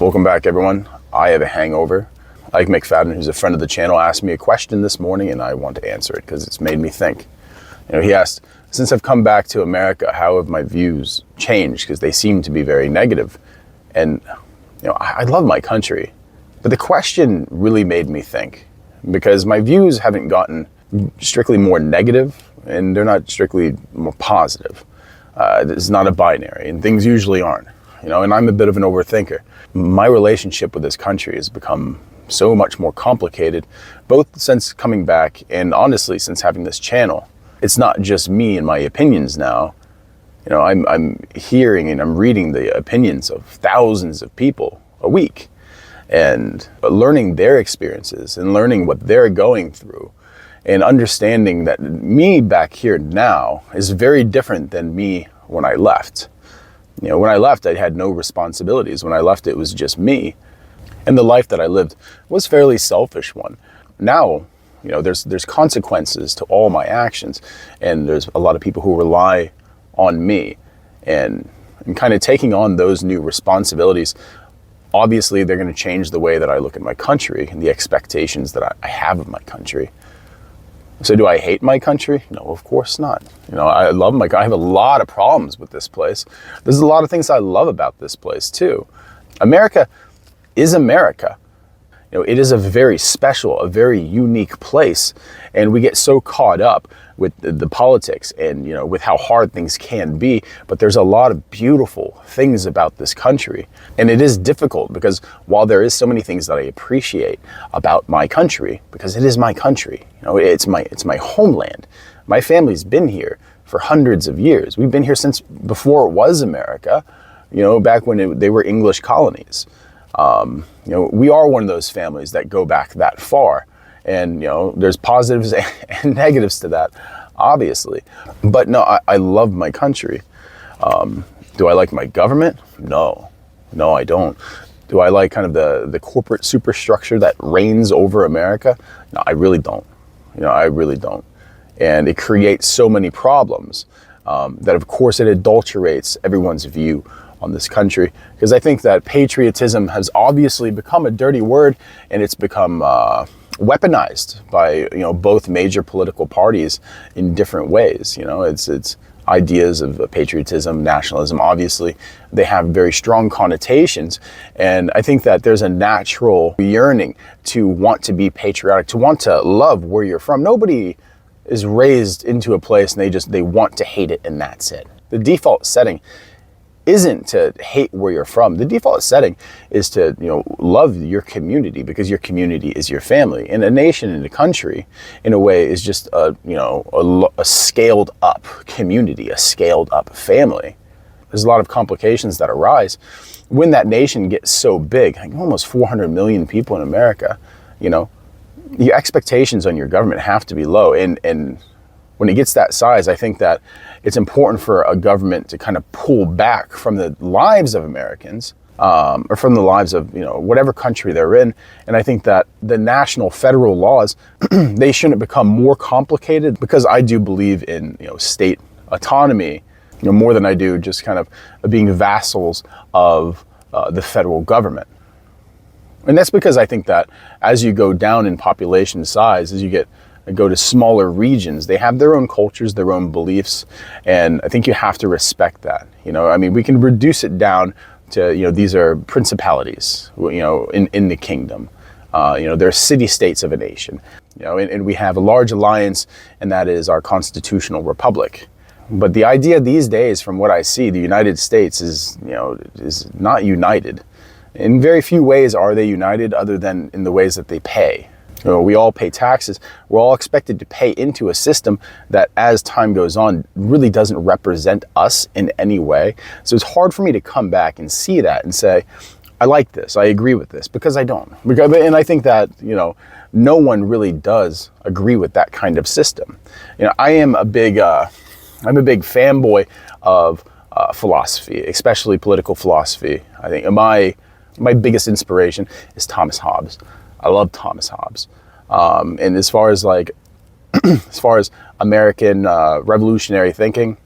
Welcome back, everyone. I have a hangover. Ike McFadden, who's a friend of the channel, asked me a question this morning, and I want to answer it because it's made me think. He asked, since I've come back to America, how have my views changed? Because they seem to be very negative. And I love my country, but the question really made me think, because my views haven't gotten strictly more negative, and they're not strictly more positive. It's not a binary, and things usually aren't. And I'm a bit of an overthinker. My relationship with this country has become so much more complicated, both since coming back and honestly since having this channel. It's not just me and my opinions now. I'm hearing and I'm reading the opinions of thousands of people a week, and learning their experiences and learning what they're going through, and understanding that me back here now is very different than me when I left. When I left, I had no responsibilities. When I left, it was just me. And the life that I lived was a fairly selfish one. Now, there's consequences to all my actions. And there's a lot of people who rely on me. And kind of taking on those new responsibilities, obviously they're going to change the way that I look at my country and the expectations that I have of my country. So do I hate my country? No, of course not. I love my country. I have a lot of problems with this place. There's a lot of things I love about this place too. America is America. It is a very special, a very unique place. And we get so caught up with the politics and, with how hard things can be. But there's a lot of beautiful things about this country. And it is difficult because while there is so many things that I appreciate about my country, because it is my country, it's my homeland. My family's been here for hundreds of years. We've been here since before it was America, back when they were English colonies. We are one of those families that go back that far. And, there's positives and negatives to that, obviously. But no, I love my country. Do I like my government? No, I don't. Do I like kind of the corporate superstructure that reigns over America? No, I really don't. I really don't. And it creates so many problems that, of course, it adulterates everyone's view on this country. Because I think that patriotism has obviously become a dirty word, and it's become weaponized by both major political parties in different ways. It's ideas of patriotism, nationalism. Obviously, they have very strong connotations, and I think that there's a natural yearning to want to be patriotic, to want to love where you're from. Nobody is raised into a place and they want to hate it, and that's it. The default setting isn't to hate where you're from. The default setting is to, love your community, because your community is your family. And a nation and a country, in a way, is just a scaled up community, a scaled up family. There's a lot of complications that arise when that nation gets so big, like almost 400 million people in America. Your expectations on your government have to be low. And when it gets that size, I think that it's important for a government to kind of pull back from the lives of Americans, or from the lives of, whatever country they're in. And I think that the national federal laws, they shouldn't become more complicated, because I do believe in, state autonomy, more than I do just kind of being vassals of the federal government. And that's because I think that as you go down in population size, as you go to smaller regions, they have their own cultures, their own beliefs, and I think you have to respect that. We can reduce it down to, these are principalities, in the kingdom. They're city-states of a nation, and we have a large alliance, and that is our constitutional republic. But the idea these days, from what I see, the United States is not united. In very few ways are they united, other than in the ways that they pay. We all pay taxes. We're all expected to pay into a system that, as time goes on, really doesn't represent us in any way. So it's hard for me to come back and see that and say, I like this, I agree with this, because I don't. And I think that, no one really does agree with that kind of system. I'm a big fanboy of philosophy, especially political philosophy. I think my biggest inspiration is Thomas Hobbes. I love Thomas Hobbes. And as far as American revolutionary thinking,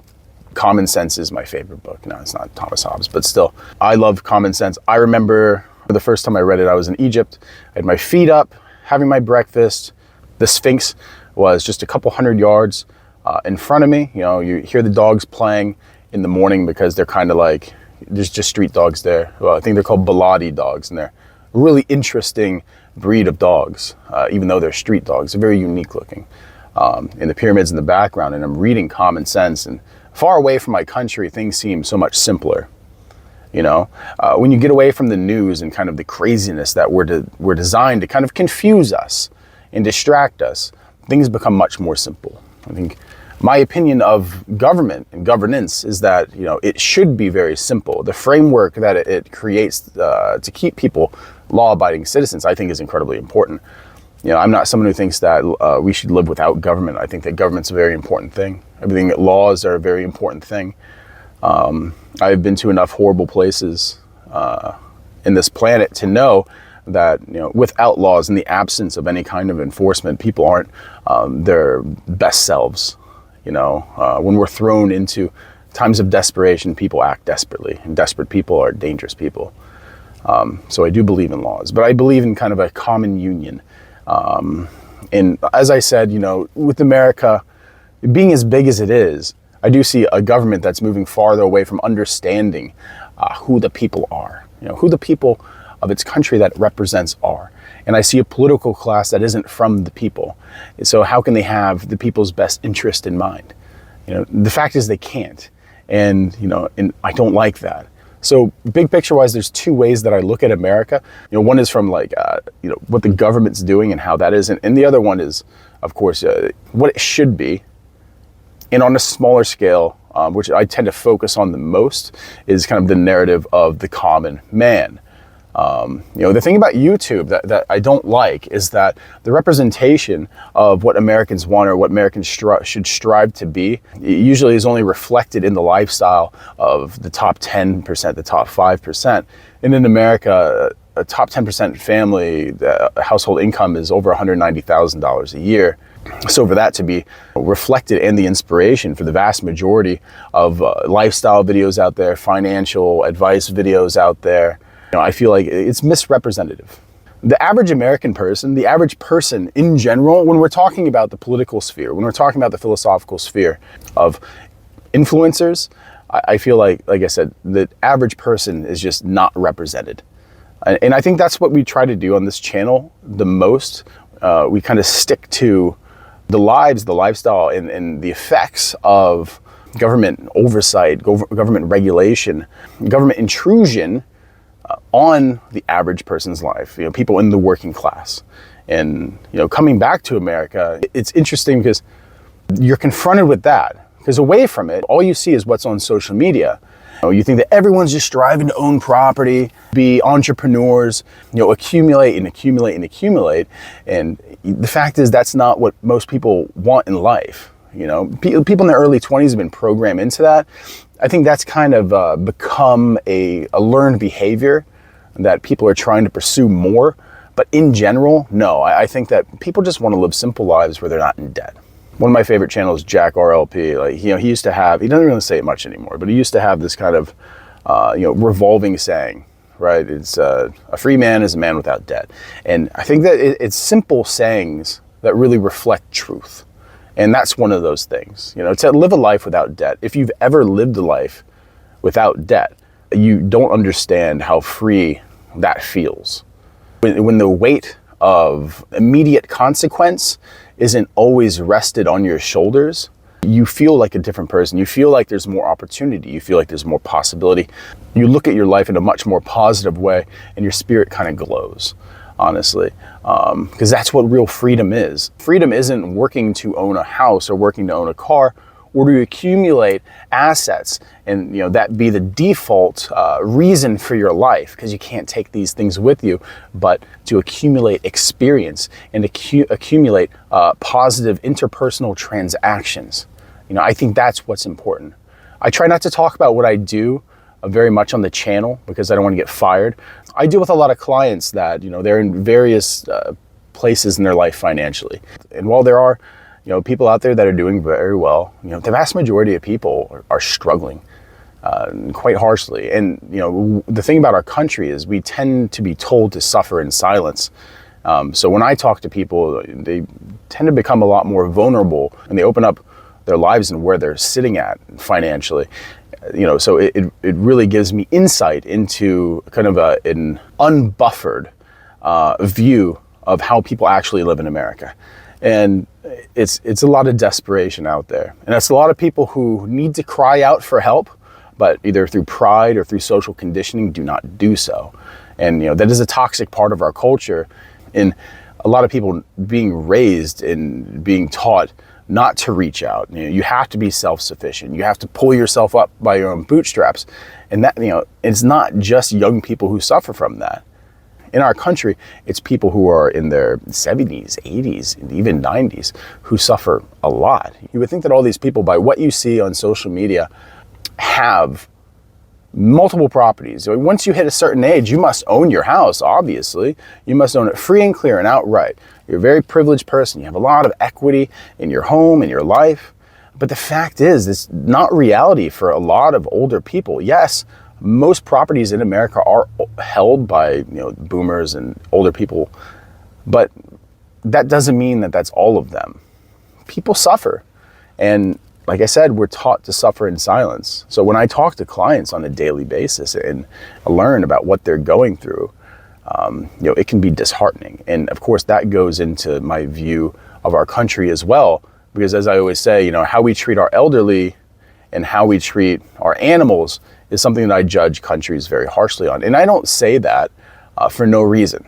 Common Sense is my favorite book. No, it's not Thomas Hobbes, but still, I love Common Sense. I remember The first time I read it, I was in Egypt. I had my feet up, having my breakfast. The Sphinx was just a couple hundred yards in front of me. You know, you hear the dogs playing in the morning because they're kind of like, there's just street dogs there. Well, I think they're called Baladi dogs, and they're a really interesting breed of dogs, even though they're street dogs. They're very unique looking. And the pyramids in the background, and I'm reading Common Sense, and far away from my country, things seem so much simpler. You know, when you get away from the news and kind of the craziness that we're designed to kind of confuse us and distract us, things become much more simple. I think my opinion of government and governance is that, you know, it should be very simple. The framework that it creates to keep people law-abiding citizens, I think, is incredibly important. You know, I'm not someone who thinks that we should live without government. I think that government's a very important thing. Everything that laws are a very important thing. I've been to enough horrible places in this planet to know that, you know, without laws, in the absence of any kind of enforcement, people aren't their best selves. You know, when we're thrown into times of desperation, people act desperately, and desperate people are dangerous people. So I do believe in laws, but I believe in kind of a common union. And as I said, you know, with America being as big as it is, I do see a government that's moving farther away from understanding who the people are, you know, who the people of its country that it represents are. And I see a political class that isn't from the people. So how can they have the people's best interest in mind? You know, the fact is they can't. And, you know, and I don't like that. So big picture wise, there's two ways that I look at America. You know, one is from like, you know, what the government's doing and how that is. And the other one is, of course, what it should be. And on a smaller scale, which I tend to focus on the most, is kind of the narrative of the common man. You know, the thing about YouTube that I don't like is that the representation of what Americans want or what Americans should strive to be usually is only reflected in the lifestyle of the top 10%, the top 5%. And in America, a top 10% family, the household income is over $190,000 a year. So for that to be reflected and the inspiration for the vast majority of lifestyle videos out there, financial advice videos out there, you know, I feel like it's misrepresentative. The average American person, the average person in general, when we're talking about the political sphere, when we're talking about the philosophical sphere of influencers, I feel like I said, the average person is just not represented. And I think that's what we try to do on this channel the most. We kind of stick to the lives, the lifestyle, and the effects of government oversight, government regulation, government intrusion on the average person's life, you know, people in the working class. And, you know, coming back to America, it's interesting because you're confronted with that. Because away from it, all you see is what's on social media. You know, you think that everyone's just striving to own property, be entrepreneurs, you know, accumulate and accumulate and accumulate. And the fact is that's not what most people want in life. You know, people in their early 20s have been programmed into that. I think that's kind of become a learned behavior that people are trying to pursue more. But in general, no, I think that people just want to live simple lives where they're not in debt. One of my favorite channels, Jack RLP, like, you know, he used to have, he doesn't really say it much anymore, but he used to have this kind of, you know, revolving saying, right? It's a free man is a man without debt. And I think that it's simple sayings that really reflect truth. And that's one of those things, you know, to live a life without debt. If you've ever lived a life without debt, you don't understand how free that feels. When the weight of immediate consequence isn't always rested on your shoulders, you feel like a different person. You feel like there's more opportunity. You feel like there's more possibility. You look at your life in a much more positive way, and your spirit kind of glows, honestly, because that's what real freedom is. Freedom isn't working to own a house or working to own a car or to accumulate assets and, you know, that be the default reason for your life, because you can't take these things with you, but to accumulate experience and accumulate positive interpersonal transactions. You know, I think that's what's important. I try not to talk about what I do very much on the channel because I don't want to get fired. I deal with a lot of clients that, you know, they're in various places in their life financially. And while there are, you know, people out there that are doing very well, you know, the vast majority of people are struggling. quite harshly. And, the thing about our country is we tend to be told to suffer in silence. So when I talk to people, they tend to become a lot more vulnerable, and they open up their lives and where they're sitting at financially. So it really gives me insight into kind of an unbuffered view of how people actually live in America. And it's a lot of desperation out there. And it's a lot of people who need to cry out for help, but either through pride or through social conditioning do not do so. And that is a toxic part of our culture. And a lot of people being raised and being taught not to reach out. You have to be self-sufficient. You have to pull yourself up by your own bootstraps. And that, it's not just young people who suffer from that. In our country, it's people who are in their 70s, 80s, and even 90s who suffer a lot. You would think that all these people, by what you see on social media, have multiple properties. Once you hit a certain age, you must own your house, obviously. You must own it free and clear and outright. You're a very privileged person. You have a lot of equity in your home, in your life. But the fact is, it's not reality for a lot of older people. Yes, most properties in America are held by boomers and older people, but that doesn't mean that that's all of them. People suffer. And like I said, we're taught to suffer in silence. So when I talk to clients on a daily basis and learn about what they're going through, it can be disheartening. And of course, that goes into my view of our country as well. Because as I always say, how we treat our elderly and how we treat our animals is something that I judge countries very harshly on. And I don't say that for no reason.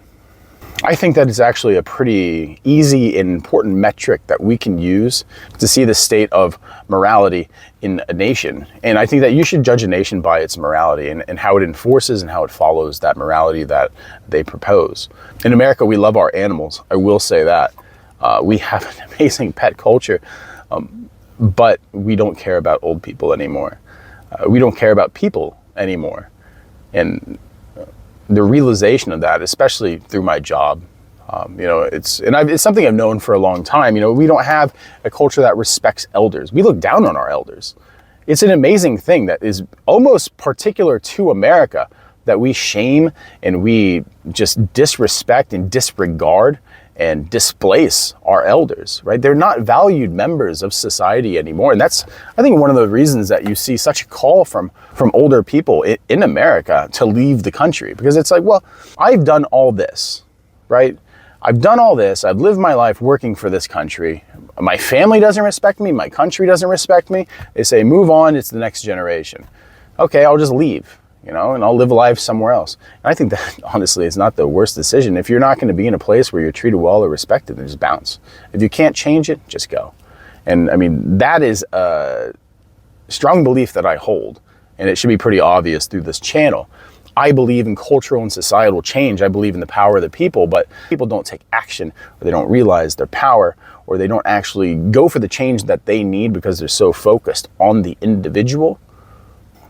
I think that it's actually a pretty easy and important metric that we can use to see the state of morality in a nation. And I think that you should judge a nation by its morality and how it enforces and how it follows that morality that they propose. In America, we love our animals. I will say that. We have an amazing pet culture, but we don't care about old people anymore. We don't care about people anymore. And the realization of that, especially through my job, it's something I've known for a long time. We don't have a culture that respects elders. We look down on our elders. It's an amazing thing that is almost particular to America, that we shame and we just disrespect and disregard and displace our elders, right? They're not valued members of society anymore. And that's, I think, one of the reasons that you see such a call from older people in America to leave the country. Because it's like, well, I've done all this, right? I've done all this. I've lived my life working for this country. My family doesn't respect me. My country doesn't respect me. They say, move on. It's the next generation. Okay, I'll just leave. And I'll live a life somewhere else. And I think that, honestly, is not the worst decision. If you're not going to be in a place where you're treated well or respected, then just bounce. If you can't change it, just go. And I mean, that is a strong belief that I hold, and it should be pretty obvious through this channel. I believe in cultural and societal change. I believe in the power of the people, but people don't take action, or they don't realize their power, or they don't actually go for the change that they need because they're so focused on the individual.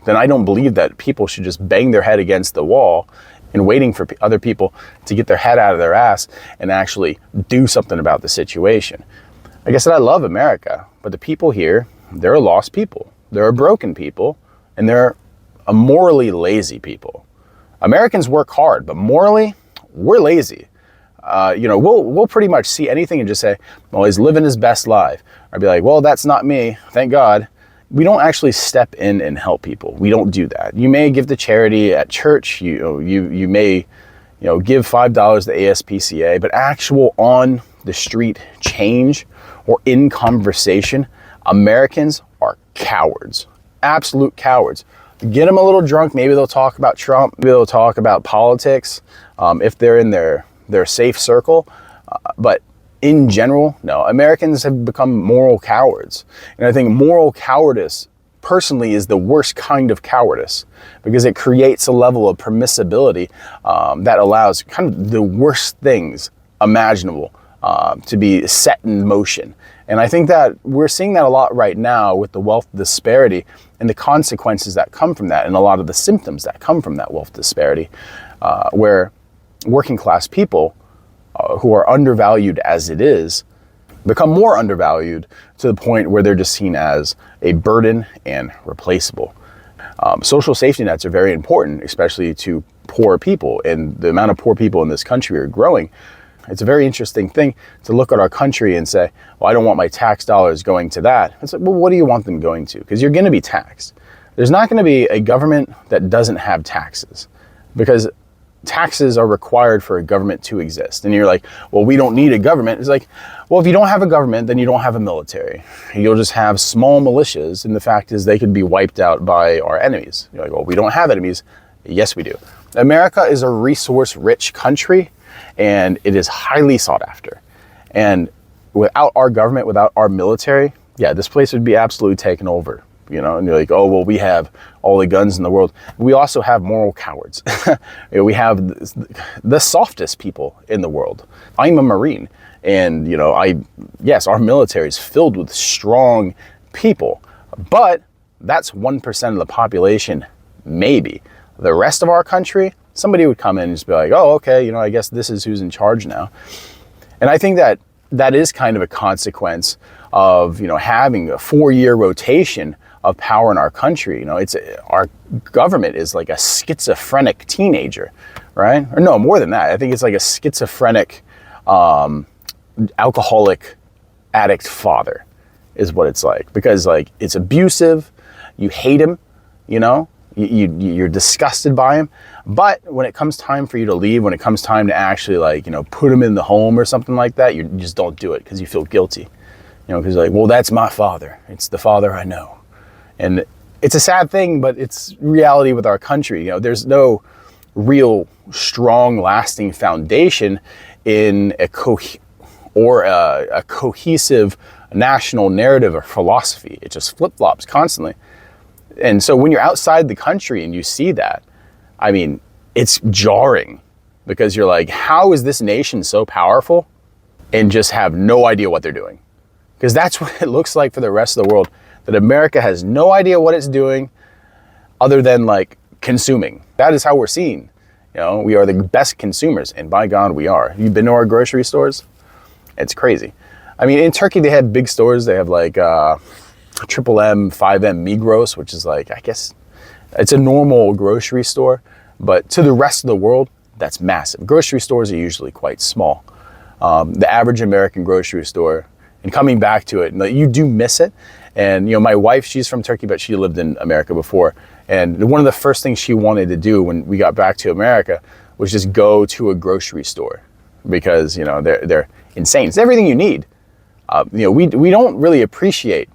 Then I don't believe that people should just bang their head against the wall and waiting for other people to get their head out of their ass and actually do something about the situation. Like I said, I love America, but the people here, they're a lost people. They're a broken people, and they're a morally lazy people. Americans work hard, but morally, we're lazy. We'll pretty much see anything and just say, well, he's living his best life. I'd be like, well, that's not me, thank God. We don't actually step in and help people. We don't do that. You may give to charity at church. You may, give $5 to ASPCA, but actual on the street change or in conversation, Americans are cowards, absolute cowards. Get them a little drunk. Maybe they'll talk about Trump. Maybe they'll talk about politics if they're in their safe circle. But in general, no, Americans have become moral cowards. And I think moral cowardice personally is the worst kind of cowardice because it creates a level of permissibility that allows kind of the worst things imaginable to be set in motion. And I think that we're seeing that a lot right now with the wealth disparity and the consequences that come from that and a lot of the symptoms that come from that wealth disparity, where working class people who are undervalued as it is, become more undervalued to the point where they're just seen as a burden and replaceable. Social safety nets are very important, especially to poor people, and the amount of poor people in this country are growing. It's a very interesting thing to look at our country and say, well, I don't want my tax dollars going to that. It's like, well, what do you want them going to? Because you're going to be taxed. There's not going to be a government that doesn't have taxes, because taxes are required for a government to exist. And you're like, well, we don't need a government. It's like, well, if you don't have a government, then you don't have a military. You'll just have small militias. And the fact is they could be wiped out by our enemies. You're like, well, we don't have enemies. Yes, we do. America is a resource-rich country, and it is highly sought after. And without our government, without our military, yeah, this place would be absolutely taken over. You know, and you're like, oh, well, we have all the guns in the world. We also have moral cowards. We have the softest people in the world. I'm a Marine, and, you know, yes, our military is filled with strong people, but that's 1% of the population, maybe. The rest of our country, somebody would come in and just be like, oh, okay, you know, I guess this is who's in charge now. And I think that is kind of a consequence of, you know, having a 4-year rotation of power in our country. You know, our government is like a schizophrenic teenager, right? Or no, more than that. I think it's like a schizophrenic, alcoholic addict father is what it's like, because like it's abusive. You hate him, you know, you're disgusted by him. But when it comes time for you to leave, when it comes time to actually, like, you know, put him in the home or something like that, you just don't do it because you feel guilty, you know, because like, well, that's my father. It's the father I know. And it's a sad thing, but it's reality with our country. You know, there's no real strong, lasting foundation in a cohesive national narrative or philosophy. It just flip-flops constantly. And so when you're outside the country and you see that, I mean, it's jarring, because you're like, how is this nation so powerful and just have no idea what they're doing? Because that's what it looks like for the rest of the world, that America has no idea what it's doing other than like consuming. That is how we're seen. You know, we are the best consumers, and by God, we are. You've been to our grocery stores? It's crazy. I mean, in Turkey, they had big stores. They have like Triple M, 5M Migros, which is like, I guess, it's a normal grocery store. But to the rest of the world, that's massive. Grocery stores are usually quite small. The average American grocery store, and coming back to it, you do miss it. And, you know, my wife, she's from Turkey, but she lived in America before. And one of the first things she wanted to do when we got back to America was just go to a grocery store, because, you know, they're insane. It's everything you need. You know, we don't really appreciate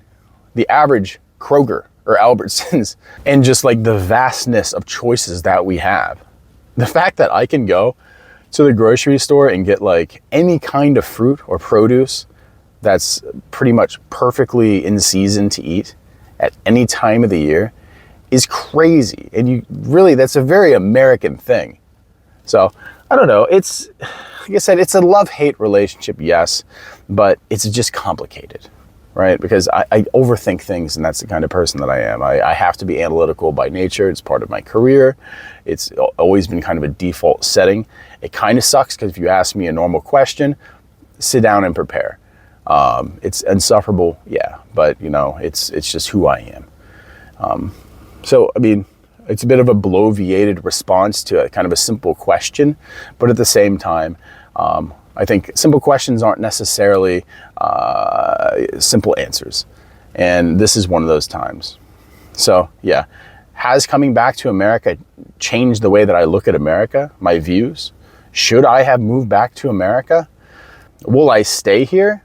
the average Kroger or Albertsons and just like the vastness of choices that we have. The fact that I can go to the grocery store and get like any kind of fruit or produce that's pretty much perfectly in season to eat at any time of the year is crazy. And that's a very American thing. So I don't know. It's, like I said, it's a love-hate relationship, yes, but it's just complicated, right? Because I overthink things, and that's the kind of person that I am. I have to be analytical by nature. It's part of my career. It's always been kind of a default setting. It kind of sucks, because if you ask me a normal question, sit down and prepare. It's insufferable, yeah, but, you know, it's just who I am. So, I mean, it's a bit of a bloviated response to a kind of a simple question, but at the same time, I think simple questions aren't necessarily simple answers, and this is one of those times. So, yeah, has coming back to America changed the way that I look at America, my views? Should I have moved back to America? Will I stay here?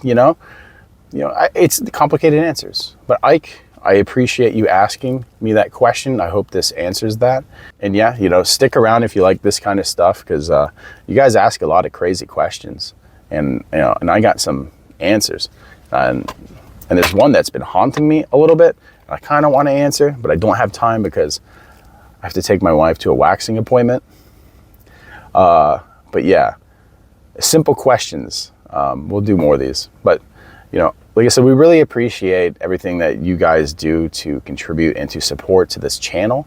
You know, it's complicated answers, but Ike, I appreciate you asking me that question. I hope this answers that. And yeah, you know, stick around if you like this kind of stuff, because you guys ask a lot of crazy questions, and, you know, and I got some answers, and there's one that's been haunting me a little bit. I kind of want to answer, but I don't have time because I have to take my wife to a waxing appointment. But yeah, simple questions. We'll do more of these, but, you know, like I said, we really appreciate everything that you guys do to contribute and to support to this channel.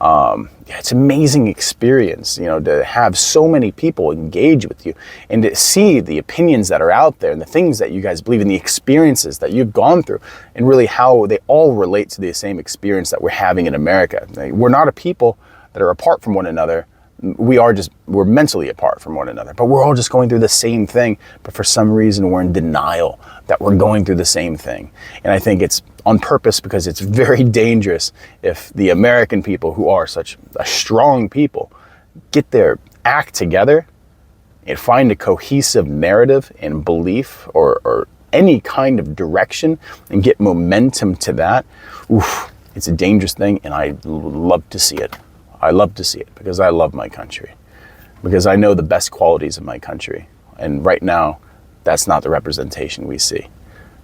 Yeah, it's an amazing experience, to have so many people engage with you and to see the opinions that are out there and the things that you guys believe in, the experiences that you've gone through, and really how they all relate to the same experience that we're having in America. We're not a people that are apart from one another. We're mentally apart from one another, but we're all just going through the same thing. But for some reason, we're in denial that we're going through the same thing. And I think it's on purpose, because it's very dangerous if the American people, who are such a strong people, get their act together and find a cohesive narrative and belief or any kind of direction and get momentum to that. It's a dangerous thing, and I love to see it. I love to see it because I love my country, because I know the best qualities of my country. And right now, that's not the representation we see.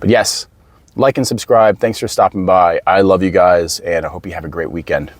But yes, like and subscribe. Thanks for stopping by. I love you guys, and I hope you have a great weekend.